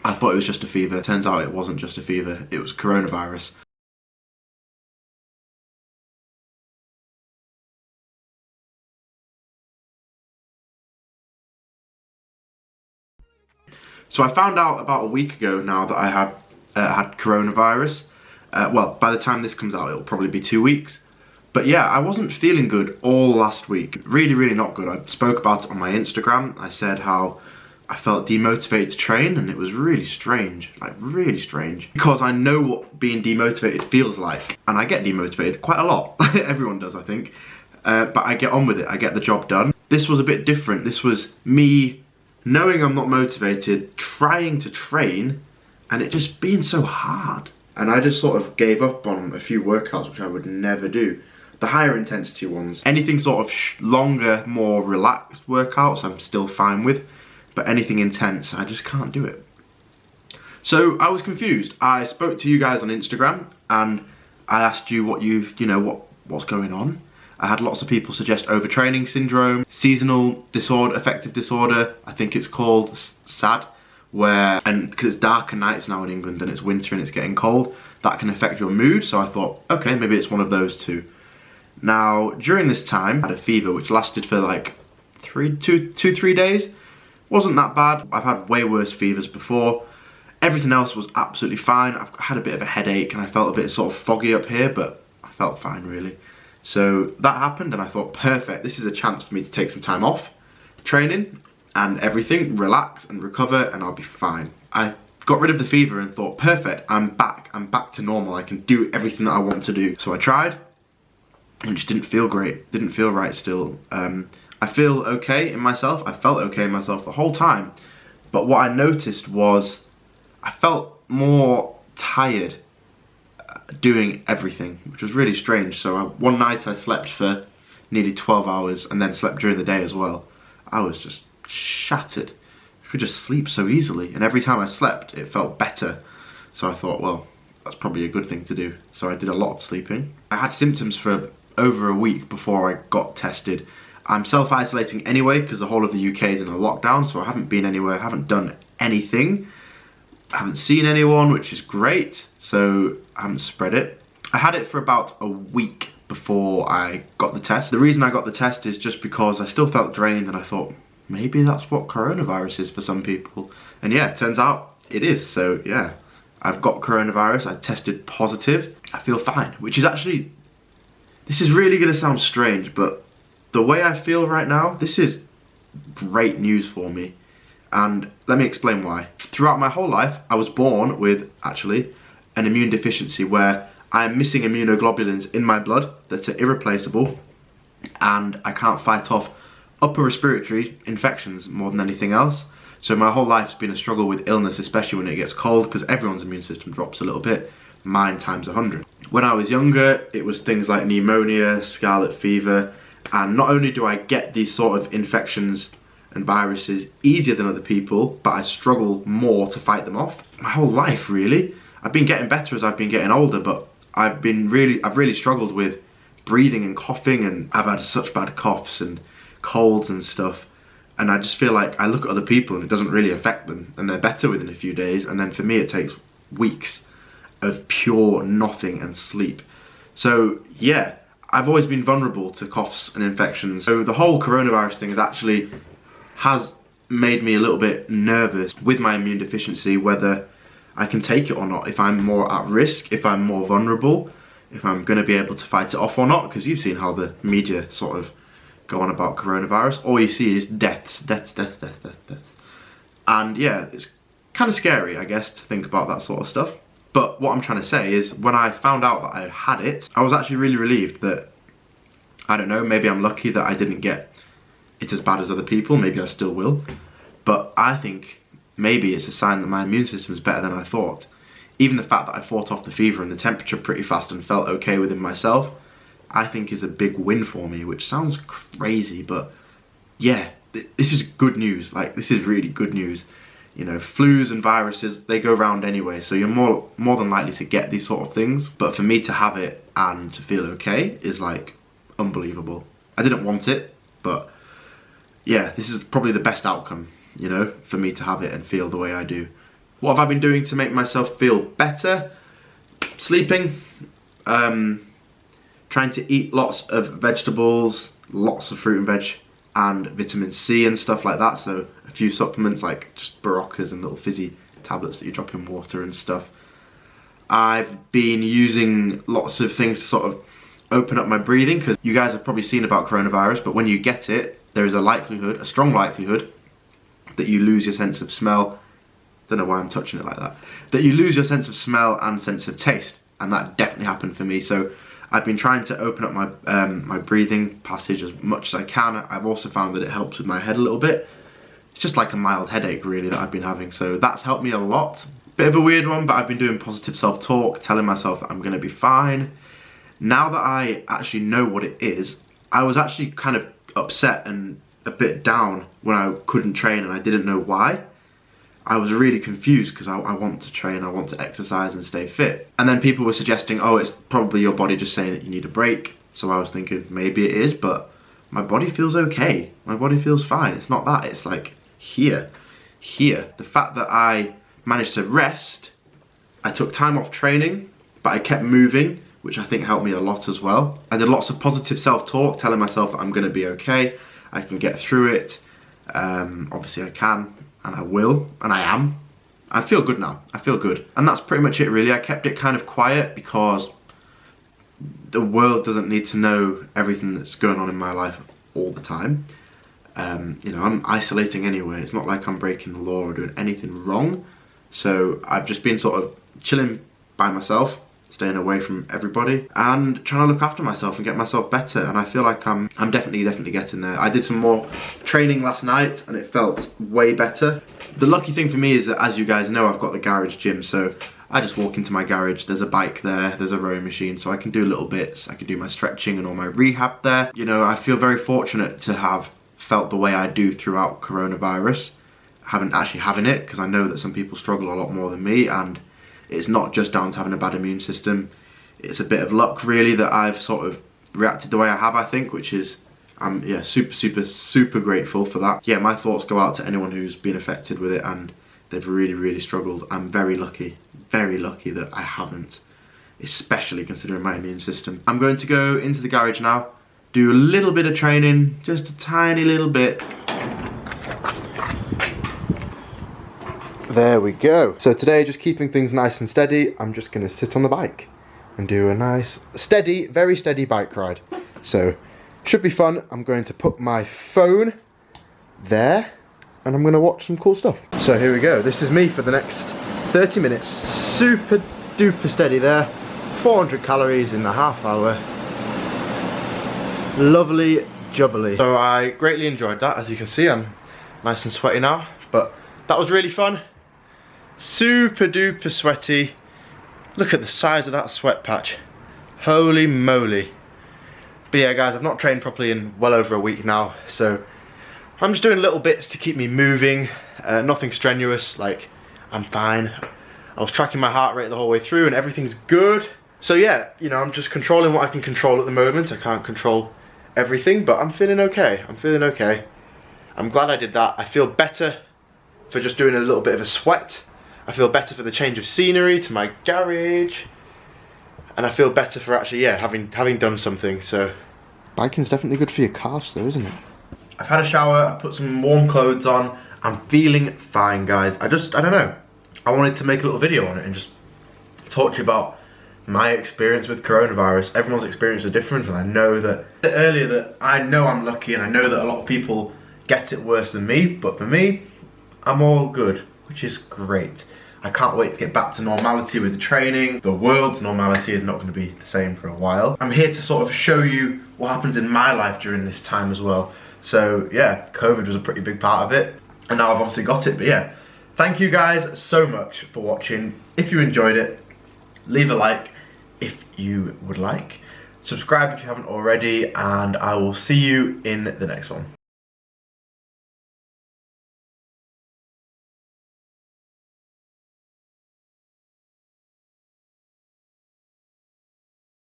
I thought it was just a fever. Turns out it wasn't just a fever, it was coronavirus. So I found out about a week ago now that I had coronavirus. Well, by the time this comes out, it'll probably be 2 weeks. But yeah, I wasn't feeling good all last week. Really, really not good. I spoke about it on my Instagram. I said how I felt demotivated to train, and it was really strange, like really strange. Because I know what being demotivated feels like, and I get demotivated quite a lot. Everyone does, I think. But I get on with it, I get the job done. This was a bit different. This was me knowing I'm not motivated, trying to train, and it just being so hard. And I just sort of gave up on a few workouts, which I would never do. The higher intensity ones. Anything sort of longer, more relaxed workouts, I'm still fine with. But anything intense, I just can't do it. So I was confused. I spoke to you guys on Instagram, and I asked you what what's going on. I had lots of people suggest overtraining syndrome, seasonal disorder, affective disorder, I think it's called, SAD, and because it's darker nights now in England and it's winter and it's getting cold, that can affect your mood. So I thought, okay, maybe it's one of those two. Now, during this time, I had a fever which lasted for like 3 days. Wasn't that bad. I've had way worse fevers before. Everything else was absolutely fine. I've had a bit of a headache and I felt a bit sort of foggy up here, but I felt fine really. So that happened and I thought, perfect, this is a chance for me to take some time off training and everything, relax and recover, and I'll be fine. I got rid of the fever and thought, perfect, I'm back to normal. I can do everything that I want to do. So I tried, and it just didn't feel great, didn't feel right still. I feel okay in myself, I felt okay in myself the whole time, but what I noticed was I felt more tired doing everything, which was really strange. So one night I slept for nearly 12 hours and then slept during the day as well. I was just shattered. I could just sleep so easily, and every time I slept it felt better. So I thought, well, that's probably a good thing to do. So I did a lot of sleeping. I had symptoms for over a week before I got tested. I'm self-isolating anyway because the whole of the UK is in a lockdown, so I haven't been anywhere, I haven't done anything. I haven't seen anyone, which is great, so I haven't spread it. I had it for about a week before I got the test. The reason I got the test is just because I still felt drained, and I thought, maybe that's what coronavirus is for some people. And yeah, it turns out it is. So yeah, I've got coronavirus, I tested positive, I feel fine, which is actually, this is really gonna sound strange, but the way I feel right now, this is great news for me. And let me explain why. Throughout my whole life, I was born with, actually, an immune deficiency where I am missing immunoglobulins in my blood that are irreplaceable, and I can't fight off upper respiratory infections more than anything else. So my whole life's been a struggle with illness, especially when it gets cold, because everyone's immune system drops a little bit. Mine times 100. When I was younger, it was things like pneumonia, scarlet fever, and not only do I get these sort of infections and viruses easier than other people, but I struggle more to fight them off. My whole life, really. I've been getting better as I've been getting older, but I've really struggled with breathing and coughing, and I've had such bad coughs and colds and stuff, and I just feel like I look at other people and it doesn't really affect them, and they're better within a few days, and then for me it takes weeks of pure nothing and sleep. So yeah, I've always been vulnerable to coughs and infections. So the whole coronavirus thing has made me a little bit nervous with my immune deficiency, whether I can take it or not, if I'm more at risk, if I'm more vulnerable, if I'm going to be able to fight it off or not, because you've seen how the media sort of go on about coronavirus. All you see is deaths. And yeah, it's kind of scary, I guess, to think about that sort of stuff. But what I'm trying to say is, when I found out that I had it, I was actually really relieved that, I don't know, maybe I'm lucky that I didn't get it as bad as other people, maybe I still will, but I think maybe it's a sign that my immune system is better than I thought. Even the fact that I fought off the fever and the temperature pretty fast and felt okay within myself, I think is a big win for me, which sounds crazy, but yeah, this is good news. Like, this is really good news. You know, flus and viruses, they go around anyway, so you're more than likely to get these sort of things, but for me to have it and to feel okay is like unbelievable. I didn't want it, but yeah, this is probably the best outcome, you know, for me to have it and feel the way I do. What have I been doing to make myself feel better? Sleeping, trying to eat lots of vegetables, lots of fruit and veg, and vitamin C and stuff like that. So a few supplements like just Baroccas and little fizzy tablets that you drop in water and stuff. I've been using lots of things to sort of open up my breathing, because you guys have probably seen about coronavirus, but when you get it, there is a strong likelihood that you lose your sense of smell. Don't know why I'm touching it like that. That you lose your sense of smell and sense of taste, and that definitely happened for me. So I've been trying to open up my my breathing passage as much as I can. I've also found that it helps with my head a little bit. It's just like a mild headache really that I've been having, so that's helped me a lot. Bit of a weird one, but I've been doing positive self-talk, telling myself that I'm gonna be fine. Now that I actually know what it is, I was actually kind of upset and a bit down when I couldn't train and I didn't know why. I was really confused because I want to train, I want to exercise and stay fit. And then people were suggesting, oh, it's probably your body just saying that you need a break. So I was thinking maybe it is, but my body feels okay. My body feels fine. It's not that, it's like here. The fact that I managed to rest, I took time off training, but I kept moving, which I think helped me a lot as well. I did lots of positive self-talk, telling myself that I'm gonna be okay, I can get through it. Obviously I can, and I will, and I am. I feel good now, I feel good. And that's pretty much it really. I kept it kind of quiet because the world doesn't need to know everything that's going on in my life all the time. You know, I'm isolating anyway. It's not like I'm breaking the law or doing anything wrong. So I've just been sort of chilling by myself, staying away from everybody and trying to look after myself and get myself better, and I feel like I'm definitely getting there. I did some more training last night and it felt way better. The lucky thing for me is that, as you guys know, I've got the garage gym, so I just walk into my garage, there's a bike there, there's a rowing machine, so I can do little bits, I can do my stretching and all my rehab there. You know, I feel very fortunate to have felt the way I do throughout coronavirus, having it, because I know that some people struggle a lot more than me, and it's not just down to having a bad immune system. It's a bit of luck really that I've sort of reacted the way I have, I think, which is, I'm super grateful for that. Yeah, my thoughts go out to anyone who's been affected with it and they've really struggled. I'm very lucky that I haven't, especially considering my immune system. I'm going to go into the garage now, do a little bit of training, just a tiny little bit. There we go. So today, just keeping things nice and steady, I'm just gonna sit on the bike and do a nice, steady, very steady bike ride. So, should be fun. I'm going to put my phone there and I'm gonna watch some cool stuff. So here we go. This is me for the next 30 minutes. Super duper steady there. 400 calories in the half hour. Lovely jubbly. So I greatly enjoyed that. As you can see, I'm nice and sweaty now, but that was really fun. Super duper sweaty. Look at the size of that sweat patch. Holy moly. But yeah guys, I've not trained properly in well over a week now, so I'm just doing little bits to keep me moving. Nothing strenuous, like I'm fine. I was tracking my heart rate the whole way through and everything's good. So yeah, you know, I'm just controlling what I can control at the moment. I can't control everything, but I'm feeling okay. I'm glad I did that. I feel better for just doing a little bit of a sweat. I feel better for the change of scenery to my garage, and I feel better for actually, yeah, having done something. So biking's definitely good for your calves though, isn't it? I've had a shower, I put some warm clothes on, I'm feeling fine guys. I don't know, I wanted to make a little video on it and just talk to you about my experience with coronavirus. Everyone's experience is different, and I know that earlier that I know I'm lucky and I know that a lot of people get it worse than me, but for me, I'm all good, which is great. I can't wait to get back to normality with the training. The world's normality is not going to be the same for a while. I'm here to sort of show you what happens in my life during this time as well. So yeah, COVID was a pretty big part of it, and now I've obviously got it, but yeah. Thank you guys so much for watching. If you enjoyed it, leave a like if you would like. Subscribe if you haven't already, and I will see you in the next one.